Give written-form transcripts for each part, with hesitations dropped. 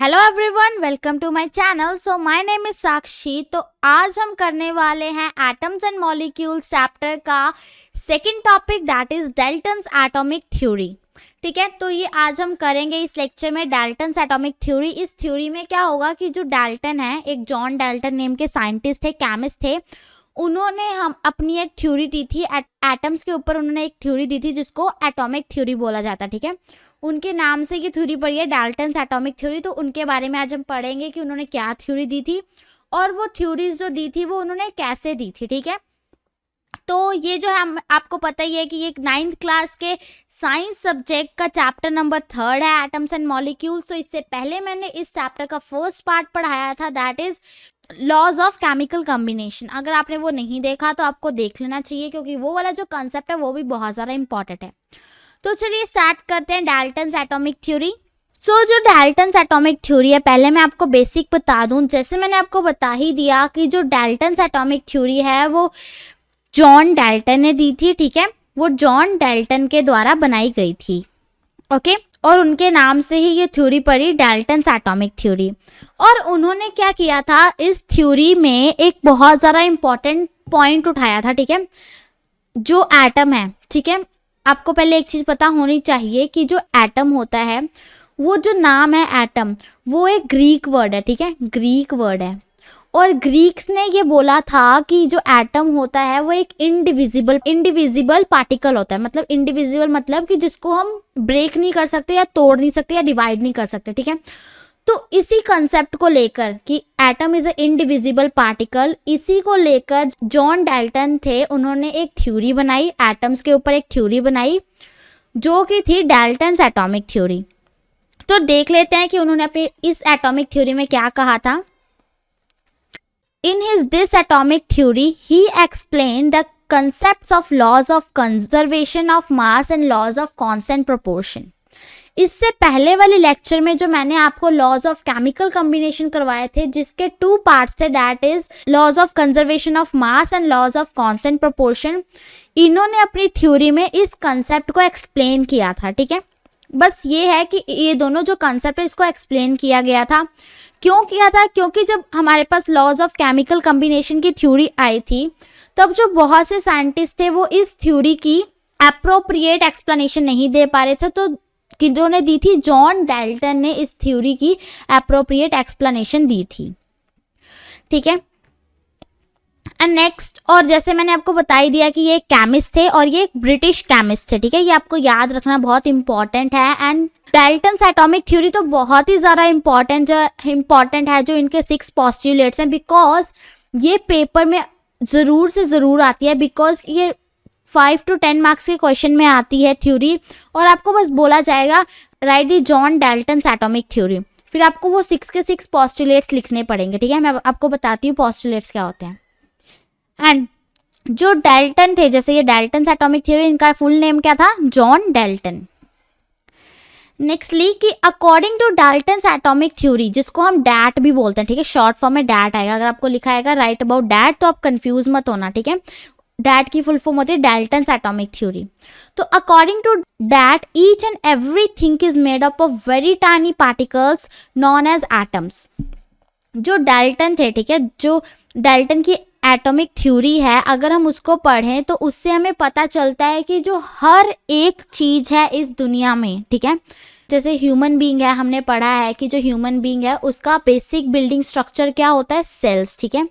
Hello everyone, welcome to my channel. So my name is Sakshi. तो आज हम करने वाले हैं एटम्स एंड मॉलिक्यूल्स चैप्टर का second topic, that is Dalton's atomic theory. ठीक है, तो ये आज हम करेंगे इस लेक्चर में डाल्टन्स एटॉमिक थ्योरी। इस थ्योरी में क्या होगा कि जो डाल्टन है, एक जॉन डाल्टन नेम के साइंटिस्ट थे, केमिस्ट थे, उन्होंने हम अपनी एक थ्योरी दी थी एटम्स के ऊपर। उन्होंने एक थ्योरी दी थी जिसको एटॉमिक थ्योरी बोला जाता है। ठीक है, उनके नाम से ये थ्योरी पड़ी है, डाल्टन्स एटॉमिक थ्योरी। तो उनके बारे में आज हम पढ़ेंगे कि उन्होंने क्या थ्योरी दी थी और वो थ्योरीज जो दी थी वो उन्होंने कैसे दी थी। ठीक है, तो ये जो है आपको पता ही है कि ये 9th क्लास के साइंस सब्जेक्ट का चैप्टर नंबर 3 है, एटम्स एंड मॉलिक्यूल्स। तो इससे पहले मैंने इस चैप्टर का फर्स्ट पार्ट पढ़ाया था, that is laws of chemical combination. अगर आपने वो नहीं देखा तो आपको देख लेना चाहिए, क्योंकि वो वाला जो कंसेप्ट है वो भी बहुत ज़्यादा इंपॉर्टेंट है। तो चलिए स्टार्ट करते हैं डाल्टन्स एटॉमिक थ्योरी। जो डाल्टन्स एटॉमिक थ्योरी है, पहले मैं आपको बेसिक बता दूं। जैसे मैंने आपको बता ही दिया कि जो डाल्टन्स एटॉमिक थ्योरी है वो जॉन डाल्टन ने दी थी। ठीक है, वो जॉन डाल्टन के द्वारा बनाई गई थी। ओके, और उनके नाम से ही ये थ्योरी पड़ी, डाल्टन्स एटॉमिक थ्योरी। और उन्होंने क्या किया था, इस थ्योरी में एक बहुत ज़्यादा इंपॉर्टेंट पॉइंट उठाया था। ठीक है, जो एटम है, ठीक है, आपको पहले एक चीज़ पता होनी चाहिए कि जो एटम होता है, वो जो नाम है एटम, वो एक ग्रीक वर्ड है। ठीक है, ग्रीक वर्ड है। और ग्रीक्स ने ये बोला था कि जो एटम होता है वो एक इंडिविजिबल पार्टिकल होता है। मतलब इंडिविजिबल मतलब कि जिसको हम ब्रेक नहीं कर सकते या तोड़ नहीं सकते या डिवाइड नहीं कर सकते। ठीक है, तो इसी कंसेप्ट को लेकर कि atom is a indivisible particle, इसी को लेकर जॉन डाल्टन थे, उन्होंने एक थ्योरी बनाई, एटम्स के ऊपर एक थ्योरी बनाई जो कि थी डाल्टन्स एटॉमिक थ्योरी। तो देख लेते हैं कि उन्होंने अपनी इस एटॉमिक थ्योरी में क्या कहा था। In this atomic theory, he explained the concepts of laws of conservation of mass and laws of constant proportion. इससे पहले वाले लेक्चर में जो मैंने आपको लॉज ऑफ केमिकल कॉम्बिनेशन करवाए थे, जिसके 2 पार्ट्स थे, that is laws of conservation of mass and laws of constant proportion, इन्होंने अपनी थ्योरी में इस कंसेप्ट को एक्सप्लेन किया था। ठीक है, बस ये है कि ये दोनों जो कंसेप्ट है इसको एक्सप्लेन किया गया था। क्यों किया था? क्योंकि जब हमारे पास लॉज ऑफ केमिकल कॉम्बिनेशन की थ्योरी आई थी, तब जो बहुत से साइंटिस्ट थे वो इस थ्योरी की एप्रोप्रिएट एक्सप्लेनेशन नहीं दे पा रहे थे। तो किन्होंने दी थी? जॉन डाल्टन ने इस थ्योरी की एप्रोप्रिएट एक्सप्लेनेशन दी थी। ठीक है, एंड नेक्स्ट, और जैसे मैंने आपको बता ही दिया कि ये एक केमिस्ट थे और ये एक ब्रिटिश केमिस्ट थे। ठीक है, ये आपको याद रखना बहुत इंपॉर्टेंट है। एंड डाल्टन्स एटॉमिक थ्योरी तो बहुत ही ज़्यादा इंपॉर्टेंट है, जो इनके 6 पोस्टुलेट्स हैं, बिकॉज ये पेपर में ज़रूर से ज़रूर आती है, बिकॉज ये 5 to 10 मार्क्स के क्वेश्चन में आती है थ्योरी। और आपको बस बोला जाएगा राइट दी जॉन डाल्टन्स एटॉमिक थ्योरी, फिर आपको वो 6 के 6 पोस्टुलेट्स लिखने पड़ेंगे। ठीक है, मैं आपको बताती हूँ पोस्टुलेट्स क्या होते हैं। एंड जो डाल्टन थे, जैसे ये डाल्टन्स एटॉमिक थ्योरी, इनका फुल नेम क्या था? John Dalton. नेक्स्टली कि according to Dalton's atomic theory, जिसको हम डैट भी बोलते हैं, ठीक है, शॉर्ट फॉर्म में डैट आएगा। अगर आपको लिखा आएगा राइट अबाउट डैट तो आप कंफ्यूज मत होना। ठीक है, डैट की फुल फॉर्म होती है डाल्टन्स एटॉमिक थ्योरी। तो according to that, each and everything is made up of very tiny particles known as atoms. जो डाल्टन थे, ठीक है, जो डाल्टन की एटॉमिक थ्योरी है, अगर हम उसको पढ़ें तो उससे हमें पता चलता है कि जो हर एक चीज़ है इस दुनिया में, ठीक है, जैसे ह्यूमन बीइंग है, हमने पढ़ा है कि जो ह्यूमन बीइंग है उसका बेसिक बिल्डिंग स्ट्रक्चर क्या होता है? सेल्स। ठीक है,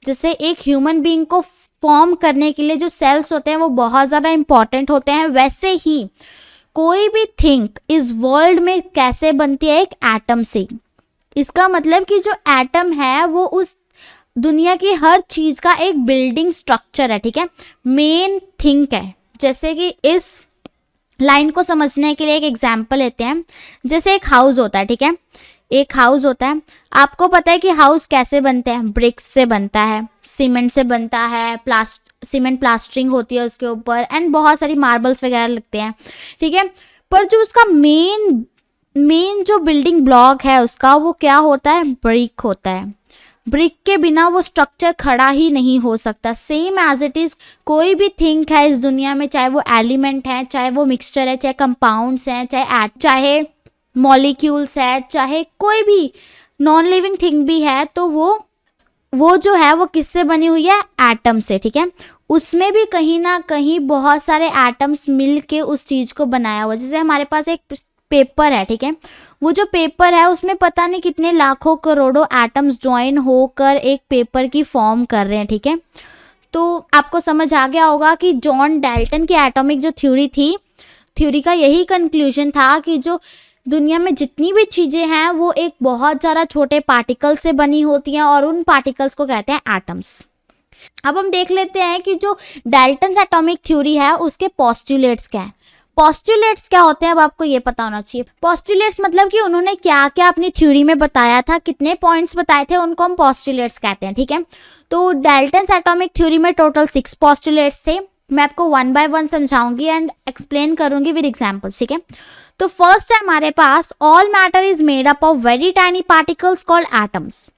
जैसे एक ह्यूमन बीइंग को फॉर्म करने के लिए जो सेल्स होते हैं वो बहुत ज़्यादा इंपॉर्टेंट होते हैं, वैसे ही कोई भी थिंग इस वर्ल्ड में कैसे बनती है? एक एटम से। इसका मतलब कि जो एटम है वो उस दुनिया की हर चीज़ का एक बिल्डिंग स्ट्रक्चर है। ठीक है, मेन थिंग है। जैसे कि इस लाइन को समझने के लिए एक एग्जांपल लेते हैं। जैसे एक हाउस होता है, ठीक है, एक हाउस होता है। आपको पता है कि हाउस कैसे बनते हैं? ब्रिक्स से बनता है, सीमेंट से बनता है, सीमेंट प्लास्टरिंग होती है उसके ऊपर, एंड बहुत सारी मार्बल्स वगैरह लगते हैं। ठीक है, पर जो उसका मेन जो बिल्डिंग ब्लॉक है उसका, वो क्या होता है? ब्रिक होता है। ब्रिक के बिना वो स्ट्रक्चर खड़ा ही नहीं हो सकता। सेम एज इट इज़ कोई भी थिंग है इस दुनिया में, चाहे वो एलिमेंट है, चाहे वो मिक्सचर है, चाहे कंपाउंड्स हैं, चाहे मॉलिक्यूल्स है, चाहे कोई भी नॉन लिविंग थिंग भी है, तो वो जो है वो किससे बनी हुई है? एटम से, ठीक है। उसमें भी कहीं ना कहीं बहुत सारे एटम्स मिल के उस चीज़ को बनाया हुआ। जैसे हमारे पास एक पेपर है, ठीक है, वो जो पेपर है उसमें पता नहीं कितने लाखों करोड़ों एटम्स ज्वाइन होकर एक पेपर की फॉर्म कर रहे हैं, ठीक है। तो आपको समझ आ गया होगा कि जॉन डाल्टन की एटॉमिक जो थ्योरी का यही कंक्लूजन था कि जो दुनिया में जितनी भी चीज़ें हैं वो एक बहुत ज़्यादा छोटे पार्टिकल से बनी होती हैं और उन पार्टिकल्स को कहते हैं एटम्स। अब हम देख लेते हैं कि जो डाल्टन्स एटॉमिक थ्योरी है उसके पोस्टुलेट्स क्या हैं। पोस्टुलेट्स क्या होते हैं अब आपको ये पता होना चाहिए। पोस्टुलेट्स मतलब कि उन्होंने क्या क्या अपनी थ्योरी में बताया था, कितने पॉइंट्स बताए थे, उनको हम पोस्टुलेट्स कहते हैं, ठीक है। तो डाल्टन्स एटॉमिक थ्योरी में टोटल 6 पोस्टुलेट्स थे। मैं आपको 1 बाय 1 समझाऊंगी एंड एक्सप्लेन करूंगी विद एग्जांपल्स, ठीक है। तो फर्स्ट है हमारे पास, all matter is made up of very tiny particles called atoms.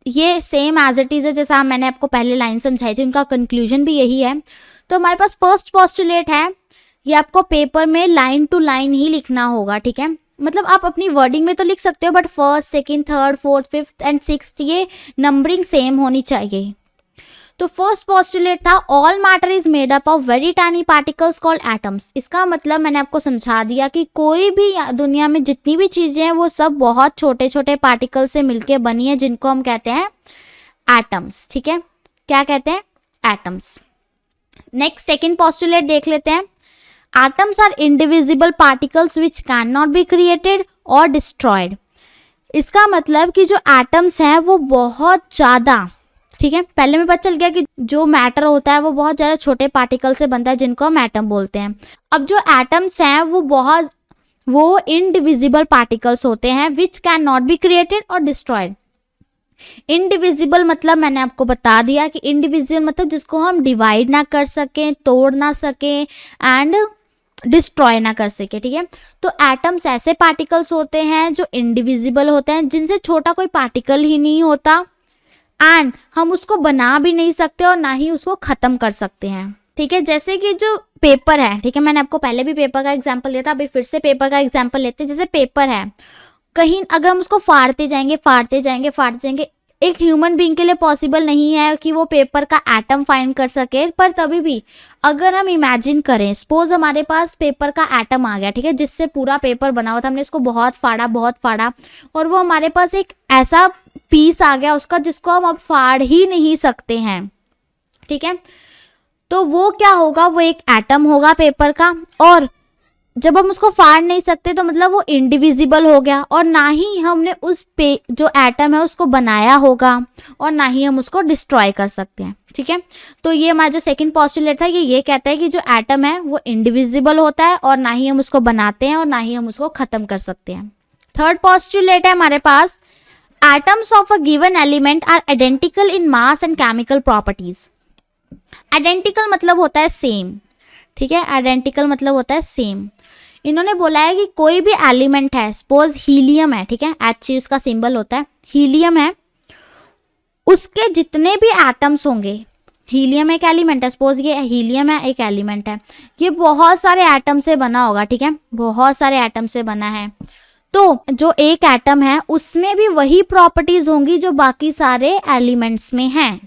ये सेम एज इट इज है जैसा मैंने आपको पहले लाइन समझाई थी, उनका कंक्लूजन भी यही है। तो हमारे पास फर्स्ट पोस्टुलेट है, ये आपको पेपर में लाइन टू लाइन ही लिखना होगा, ठीक है। मतलब आप अपनी वर्डिंग में तो लिख सकते हो but first, second, third, fourth, fifth and sixth ये नंबरिंग सेम होनी चाहिए। तो फर्स्ट पोस्टुलेट था, all matter is made up of very tiny particles called atoms. इसका मतलब मैंने आपको समझा दिया कि कोई भी दुनिया में जितनी भी चीज़ें हैं वो सब बहुत छोटे छोटे पार्टिकल से मिलके बनी है, जिनको हम कहते हैं एटम्स, ठीक है। क्या कहते हैं? एटम्स। नेक्स्ट सेकेंड पोस्टुलेट देख लेते हैं, atoms are indivisible particles which can not be created और डिस्ट्रॉयड। इसका मतलब कि जो एटम्स हैं वो बहुत ज़्यादा, ठीक है, पहले में पता चल गया कि जो मैटर होता है वो बहुत ज़्यादा छोटे पार्टिकल से बनता है जिनको हम एटम बोलते हैं। अब जो एटम्स हैं वो इनडिविजिबल पार्टिकल्स होते हैं विच कैन नॉट बी क्रिएटेड और डिस्ट्रॉयड। इनडिविजिबल मतलब मैंने आपको बता दिया कि इनडिविजिबल मतलब जिसको हम डिवाइड ना कर सकें, तोड़ ना सकें एंड डिस्ट्रॉय ना कर सके, ठीक है। तो एटम्स ऐसे पार्टिकल्स होते हैं जो इनडिविजिबल होते हैं, जिनसे छोटा कोई पार्टिकल ही नहीं होता एंड हम उसको बना भी नहीं सकते और ना ही उसको ख़त्म कर सकते हैं, ठीक है। जैसे कि जो पेपर है, ठीक है, मैंने आपको पहले भी पेपर का एग्जांपल दिया था, अभी फिर से पेपर का एग्जांपल लेते हैं। जैसे पेपर है, कहीं अगर हम उसको फाड़ते जाएंगे, एक ह्यूमन बीइंग के लिए पॉसिबल नहीं है कि वो पेपर का एटम फाइंड कर सके, पर तभी भी अगर हम इमेजिन करें, सपोज हमारे पास पेपर का एटम आ गया, ठीक है, जिससे पूरा पेपर बना हुआ था, हमने इसको बहुत फाड़ा और वो हमारे पास एक ऐसा पीस आ गया उसका जिसको हम अब फाड़ ही नहीं सकते हैं, ठीक है। तो वो क्या होगा? वो एक एटम होगा पेपर का, और जब हम उसको फाड़ नहीं सकते तो मतलब वो इंडिविजिबल हो गया और ना ही हमने जो एटम है उसको बनाया होगा और ना ही हम उसको डिस्ट्रॉय कर सकते हैं, ठीक है। तो ये हमारा जो सेकंड पोस्टुलेट था ये कहता है कि जो एटम है वो इंडिविजिबल होता है और ना ही हम उसको बनाते हैं और ना ही हम उसको ख़त्म कर सकते हैं। थर्ड पोस्टुलेट है हमारे पास, atoms of a given element are identical in mass and chemical properties. Identical मतलब होता है सेम, ठीक है, आइडेंटिकल मतलब होता है सेम। इन्होंने बोला है कि कोई भी एलिमेंट है, सपोज हीलियम है, ठीक है, H उसका सिंबल होता है, हीलियम है, उसके जितने भी एटम्स होंगे, हीलियम एक एलिमेंट है, सपोज ये हीलियम है, एक एलिमेंट है, ये बहुत सारे एटम से बना होगा, ठीक है, बहुत सारे एटम से बना है। तो जो एक एटम है उसमें भी वही प्रॉपर्टीज होंगी जो बाकी सारे एलिमेंट्स में हैं।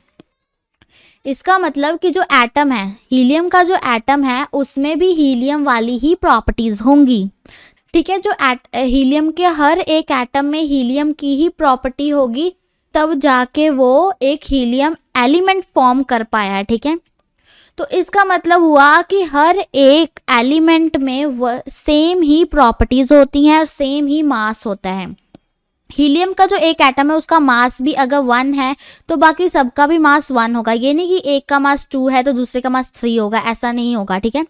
इसका मतलब कि जो एटम है, हीलियम का जो एटम है उसमें भी हीलियम वाली ही प्रॉपर्टीज होंगी, ठीक है। जो हीलियम के हर एक एटम में हीलियम की ही प्रॉपर्टी होगी, तब जाके वो एक हीलियम एलिमेंट फॉर्म कर पाया है, ठीक है। तो इसका मतलब हुआ कि हर एक एलिमेंट में सेम ही प्रॉपर्टीज होती हैं और सेम ही मास होता है। हीलियम का जो एक एटम है उसका मास भी अगर 1 है तो बाकी सबका भी मास 1 होगा। ये नहीं कि एक का मास 2 है तो दूसरे का मास 3 होगा, ऐसा नहीं होगा, ठीक है।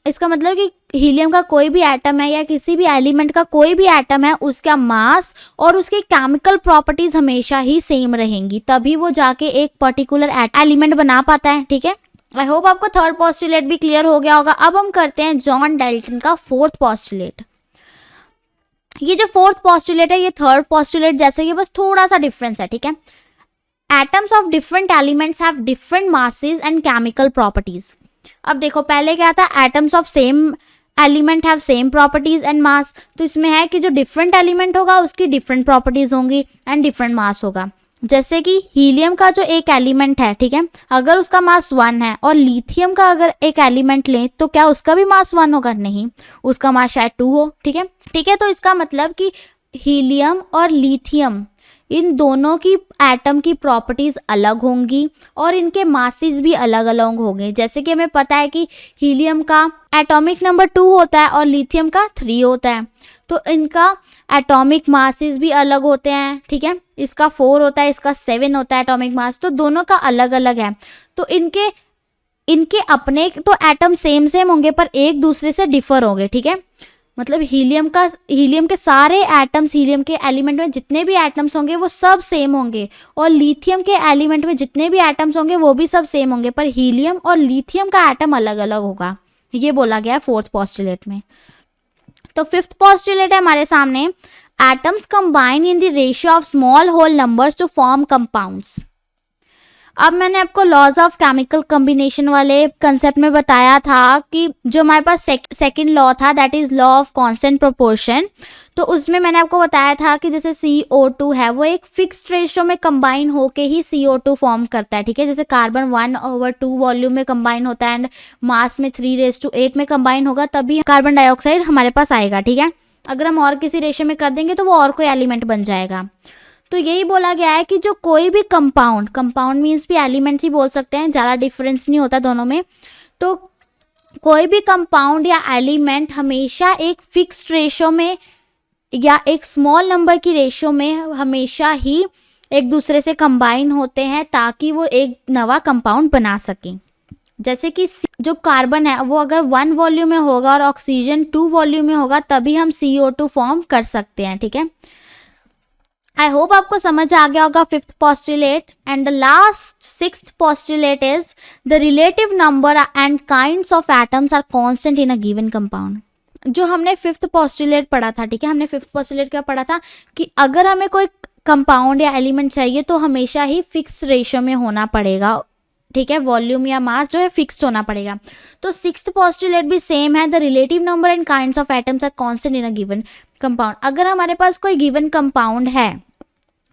इसका मतलब कि हीलियम का कोई भी एटम है या किसी भी एलिमेंट का कोई भी एटम है, उसका मास और उसकी केमिकल प्रॉपर्टीज हमेशा ही सेम रहेंगी, तभी वो जाके एक पर्टिकुलर एलिमेंट बना पाता है, ठीक है। आई होप आपको थर्ड पोस्टुलेट भी क्लियर हो गया होगा। अब हम करते हैं जॉन डाल्टन का फोर्थ पोस्टुलेट। ये जो फोर्थ पोस्टुलेट है ये थर्ड पोस्टुलेट जैसे कि बस थोड़ा सा डिफरेंस है, ठीक है। Atoms of different elements have different masses and chemical properties. अब देखो पहले क्या था, atoms of same element have same properties and mass, तो इसमें है कि जो डिफरेंट एलिमेंट होगा उसकी डिफरेंट प्रॉपर्टीज होंगी एंड डिफरेंट मास होगा। जैसे कि हीलियम का जो एक एलिमेंट है, ठीक है, अगर उसका मास 1 है और लिथियम का अगर एक एलिमेंट लें तो क्या उसका भी मास 1 होगा? नहीं, उसका मास शायद 2 हो। ठीक है, तो इसका मतलब कि हीलियम और लिथियम इन दोनों की एटम की प्रॉपर्टीज अलग होंगी और इनके मासेस भी अलग अलग होंगे। जैसे कि हमें पता है कि हीलियम का एटॉमिक नंबर 2 होता है और लिथियम का 3 होता है, तो इनका एटॉमिक मासेस भी अलग होते हैं। ठीक है, इसका 4 होता है, इसका 7 होता है एटॉमिक मास, तो दोनों का अलग अलग है। तो इनके अपने तो एटम सेम होंगे पर एक दूसरे से डिफर होंगे। ठीक है, मतलब हीलियम के सारे एटम्स, हीलियम के एलिमेंट में जितने भी एटम्स होंगे वो सब सेम होंगे और लिथियम के एलिमेंट में जितने भी एटम्स होंगे वो भी सब सेम होंगे, पर हीलियम और लिथियम का एटम अलग अलग होगा। ये बोला गया है 4th पोस्टुलेट में। तो 5th पोस्टुलेट है हमारे सामने, atoms combine in the ratio of small whole numbers to form compounds. अब मैंने आपको लॉज ऑफ केमिकल कॉम्बिनेशन वाले कंसेप्ट में बताया था कि जो हमारे पास सेकंड लॉ था, that is law of constant proportion. तो उसमें मैंने आपको बताया था कि जैसे CO2 है वो एक फिक्स्ड रेशियो में कंबाइन होके ही CO2 फॉर्म करता है। ठीक है, जैसे कार्बन 1/2 वॉल्यूम में कंबाइन होता है एंड मास में 3:8 में कंबाइन होगा, तभी कार्बन डाइऑक्साइड हमारे पास आएगा। ठीक है, अगर हम और किसी रेशियो में कर देंगे तो वो और कोई एलिमेंट बन जाएगा। तो यही बोला गया है कि जो कोई भी कंपाउंड मीन्स भी एलिमेंट्स ही बोल सकते हैं, ज़्यादा डिफरेंस नहीं होता दोनों में। तो कोई भी कंपाउंड या एलिमेंट हमेशा एक फिक्स्ड रेशियो में या एक स्मॉल नंबर की रेशियो में हमेशा ही एक दूसरे से कंबाइन होते हैं ताकि वो एक नवा कंपाउंड बना सकें। जैसे कि जो कार्बन है वो अगर 1 वॉल्यूम में होगा और ऑक्सीजन 2 वॉल्यूम में होगा तभी हम CO2 फॉर्म कर सकते हैं। ठीक है, आई होप आपको समझ आ गया होगा 5th postulate. And the last 6th postulate is the relative number and kinds of atoms are constant in a given compound. जो हमने 5th पोस्टुलेट पढ़ा था, ठीक है, हमने 5th पोस्टुलेट क्या पढ़ा था कि अगर हमें कोई कंपाउंड या एलिमेंट चाहिए तो हमेशा ही फिक्स रेशियो में होना पड़ेगा। ठीक है, वॉल्यूम या मास जो है फिक्स्ड होना पड़ेगा। तो 6th पोस्टुलेट भी सेम है, the relative number and kinds of atoms are constant in a given compound. अगर हमारे पास कोई गिवन कंपाउंड है,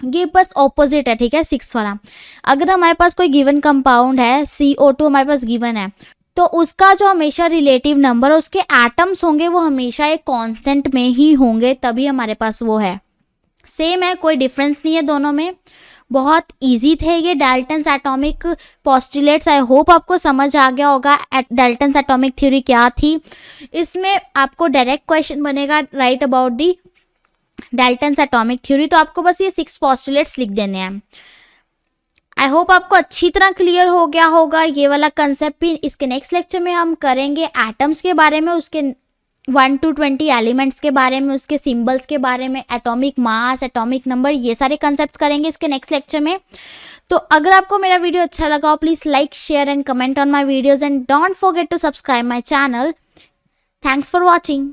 ये बस ऑपोजिट है। ठीक है, 6 वाला, अगर हमारे पास कोई गिवन कंपाउंड है, CO2 हमारे पास गिवन है, तो उसका जो हमेशा रिलेटिव नंबर उसके एटम्स होंगे वो हमेशा एक कांस्टेंट में ही होंगे, तभी हमारे पास वो है। सेम है, कोई डिफरेंस नहीं है दोनों में। बहुत इजी थे ये Dalton's atomic postulates. I hope आपको समझ आ गया होगा डाल्टन्स एटॉमिक थ्योरी क्या थी। इसमें आपको डायरेक्ट क्वेश्चन बनेगा right about the Dalton's atomic theory, तो आपको बस ये 6 पोस्टुलेट्स लिख देने हैं। आई होप आपको अच्छी तरह क्लियर हो गया होगा ये वाला कंसेप्ट भी। इसके नेक्स्ट लेक्चर में हम करेंगे एटम्स के बारे में, उसके 1 to 20 एलिमेंट्स के बारे में, उसके सिंबल्स के बारे में, एटॉमिक मास, एटॉमिक नंबर, ये सारे कंसेप्ट्स करेंगे इसके नेक्स्ट लेक्चर में। तो अगर आपको मेरा वीडियो अच्छा लगा हो please like, share and comment on my videos and don't forget to subscribe my channel. Thanks for watching.